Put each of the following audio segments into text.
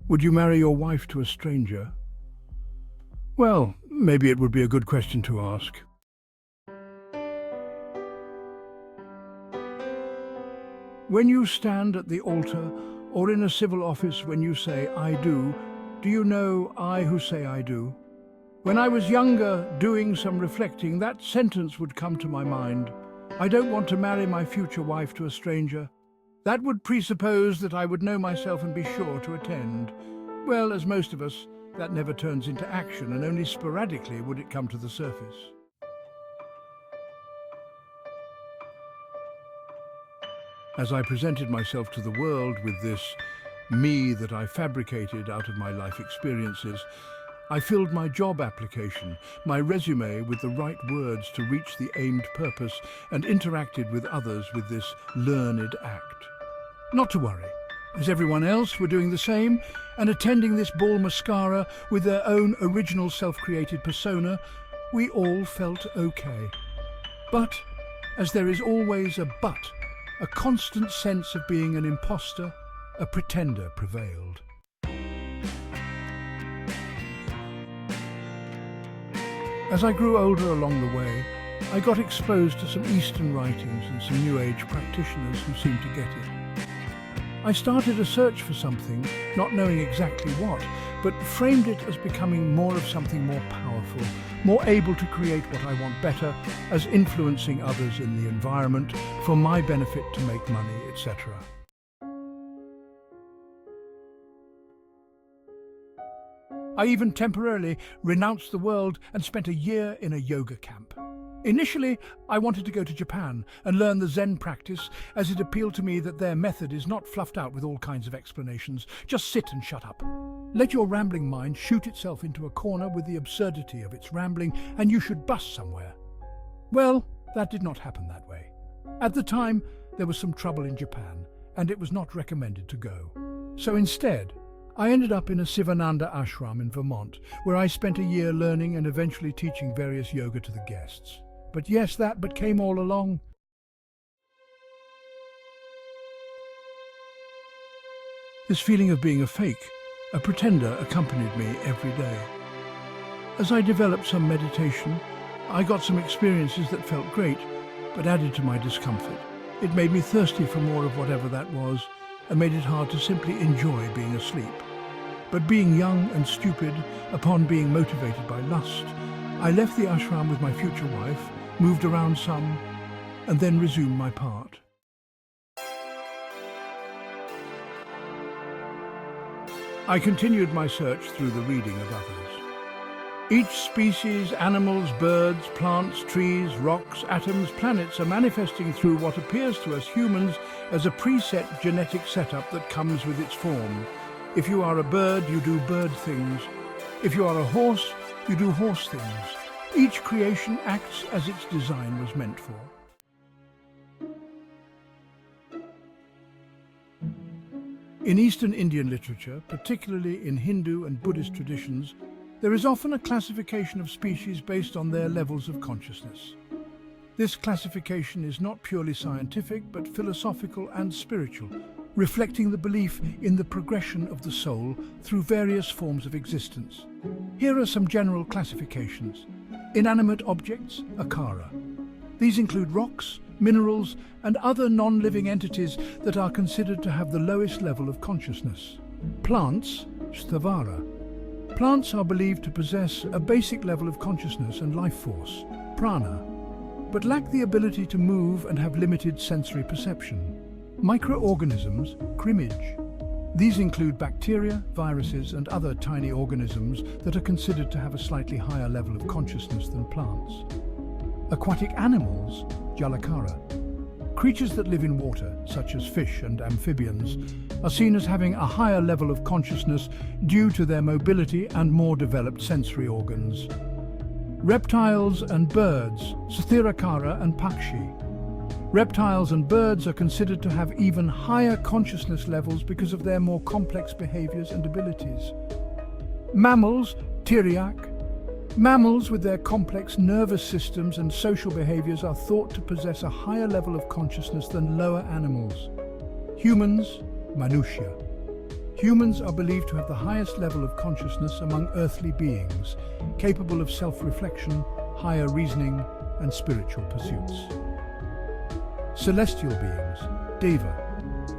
Would you marry your wife to a stranger? Well, maybe it would be a good question to ask. When you stand at the altar or in a civil office when you say, "I do you know I who say I do?" When I was younger, doing some reflecting, that sentence would come to my mind. I don't want to marry my future wife to a stranger. That would presuppose that I would know myself and be sure to attend. Well, as most of us, that never turns into action, and only sporadically would it come to the surface. As I presented myself to the world with this me that I fabricated out of my life experiences, I filled my job application, my resume with the right words to reach the aimed purpose, and interacted with others with this learned act. Not to worry, as everyone else were doing the same and attending this ball mascara with their own original self-created persona, we all felt okay. But, as there is always a but, a constant sense of being an impostor, a pretender prevailed. As I grew older along the way, I got exposed to some Eastern writings and some New Age practitioners who seemed to get it. I started a search for something, not knowing exactly what, but framed it as becoming more of something more powerful, more able to create what I want better, as influencing others in the environment, for my benefit to make money, etc. I even temporarily renounced the world and spent a year in a yoga camp. Initially, I wanted to go to Japan and learn the Zen practice, as it appealed to me that their method is not fluffed out with all kinds of explanations. Just sit and shut up. Let your rambling mind shoot itself into a corner with the absurdity of its rambling, and you should bust somewhere. Well, that did not happen that way. At the time, there was some trouble in Japan, and it was not recommended to go. So instead, I ended up in a Sivananda ashram in Vermont, where I spent a year learning and eventually teaching various yoga to the guests. But yes, that but came all along. This feeling of being a fake, a pretender, accompanied me every day. As I developed some meditation, I got some experiences that felt great, but added to my discomfort. It made me thirsty for more of whatever that was, and made it hard to simply enjoy being asleep. But being young and stupid, upon being motivated by lust, I left the ashram with my future wife, moved around some, and then resumed my part. I continued my search through the reading of others. Each species, animals, birds, plants, trees, rocks, atoms, planets are manifesting through what appears to us humans as a preset genetic setup that comes with its form. If you are a bird, you do bird things. If you are a horse, you do horse things. Each creation acts as its design was meant for. In Eastern Indian literature, particularly in Hindu and Buddhist traditions, there is often a classification of species based on their levels of consciousness. This classification is not purely scientific, but philosophical and spiritual, reflecting the belief in the progression of the soul through various forms of existence. Here are some general classifications. Inanimate objects, akara. These include rocks, minerals, and other non-living entities that are considered to have the lowest level of consciousness. Plants, sthavara. Plants are believed to possess a basic level of consciousness and life force, prana, but lack the ability to move and have limited sensory perception. Microorganisms, crimage. These include bacteria, viruses, and other tiny organisms that are considered to have a slightly higher level of consciousness than plants. Aquatic animals, jalakara. Creatures that live in water, such as fish and amphibians, are seen as having a higher level of consciousness due to their mobility and more developed sensory organs. Reptiles and birds, Sathirakara and Pakshi. Reptiles and birds are considered to have even higher consciousness levels because of their more complex behaviors and abilities. Mammals, Tiriac. Mammals with their complex nervous systems and social behaviors are thought to possess a higher level of consciousness than lower animals. Humans, Manusya. Humans are believed to have the highest level of consciousness among earthly beings, capable of self-reflection, higher reasoning, and spiritual pursuits. Celestial beings, Deva.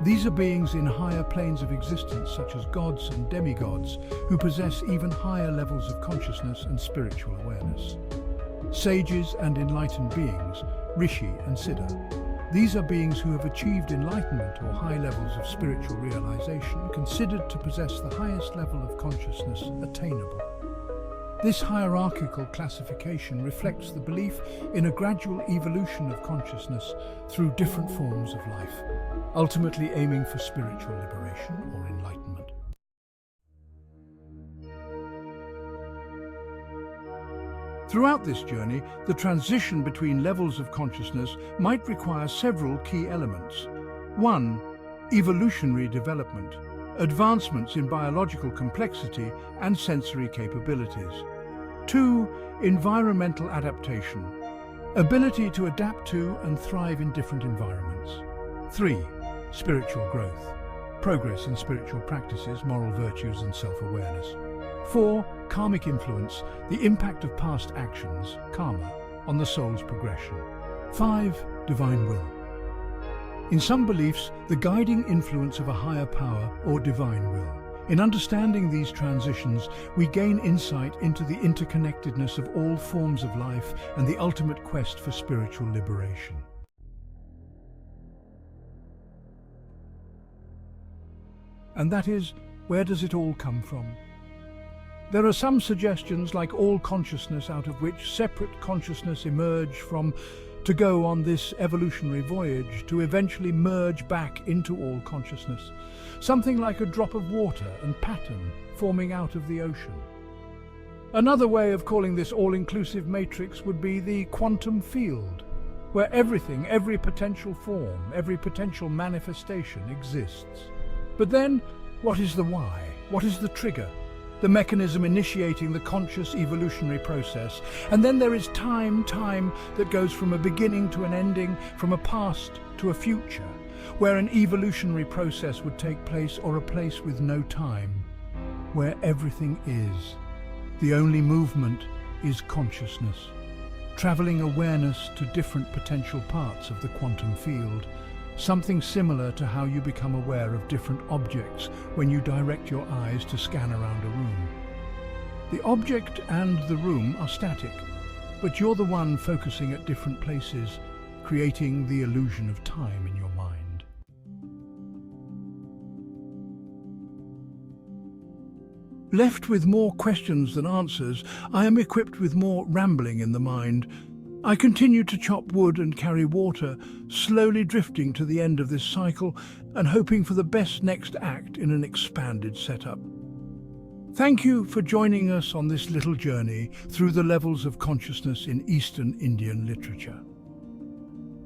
These are beings in higher planes of existence, such as gods and demigods, who possess even higher levels of consciousness and spiritual awareness. Sages and enlightened beings, Rishi and Siddha. These are beings who have achieved enlightenment or high levels of spiritual realization, considered to possess the highest level of consciousness attainable. This hierarchical classification reflects the belief in a gradual evolution of consciousness through different forms of life, ultimately aiming for spiritual liberation or enlightenment. Throughout this journey, the transition between levels of consciousness might require several key elements. 1. Evolutionary development. Advancements in biological complexity and sensory capabilities. 2. Environmental adaptation. Ability to adapt to and thrive in different environments. 3. Spiritual growth. Progress in spiritual practices, moral virtues, and self-awareness. 4. Karmic influence, the impact of past actions, karma, on the soul's progression. 5. Divine will. In some beliefs, the guiding influence of a higher power or divine will. In understanding these transitions, we gain insight into the interconnectedness of all forms of life and the ultimate quest for spiritual liberation. And that is, where does it all come from? There are some suggestions, like all consciousness, out of which separate consciousness emerge from to go on this evolutionary voyage to eventually merge back into all consciousness. Something like a drop of water and pattern forming out of the ocean. Another way of calling this all-inclusive matrix would be the quantum field, where everything, every potential form, every potential manifestation exists. But then, what is the why? What is the trigger? The mechanism initiating the conscious evolutionary process. And then there is time that goes from a beginning to an ending, from a past to a future, where an evolutionary process would take place, or a place with no time, where everything is. The only movement is consciousness, traveling awareness to different potential parts of the quantum field. Something similar to how you become aware of different objects when you direct your eyes to scan around a room. The object and the room are static, but you're the one focusing at different places, creating the illusion of time in your mind. Left with more questions than answers, I am equipped with more rambling in the mind. I continue to chop wood and carry water, slowly drifting to the end of this cycle and hoping for the best next act in an expanded setup. Thank you for joining us on this little journey through the levels of consciousness in Eastern Indian literature.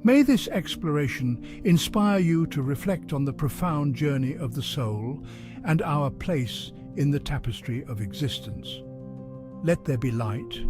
May this exploration inspire you to reflect on the profound journey of the soul and our place in the tapestry of existence. Let there be light,